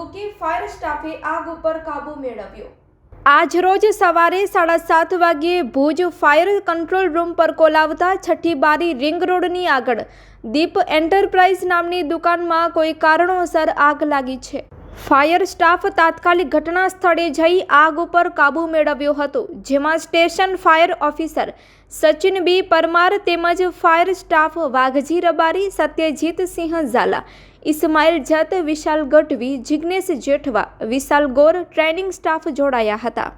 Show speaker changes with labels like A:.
A: મૂકી ફાયર સ્ટાફે આગ ઉપર કાબૂ મેળવ્યો। આજરોજ સવારે 7:30 વાગ્યે ભુજ ફાયર કંટ્રોલ રૂમ પર કોલ આવતા છઠ્ઠી બારી રિંગ રોડની આગળ દીપ એન્ટરપ્રાઇઝ નામની દુકાનમાં કોઈ કારણોસર આગ લાગી છે। ફાયર સ્ટાફ તાત્કાલિક ઘટના સ્થળે જઈ આગ ઉપર કાબૂ મેળવ્યો હતો, જેમાં સ્ટેશન ફાયર ઓફિસર સચિન બી પરમાર તેમજ ફાયર સ્ટાફ વાઘજી રબારી, સત્યજીત સિંહ ઝાલા, ઇસ્માઇલ જત, વિશાલ ગઢવી, જિગ્નેશ જેઠવા, વિશાલ ગોર ટ્રેનિંગ સ્ટાફ જોડાયા હતા।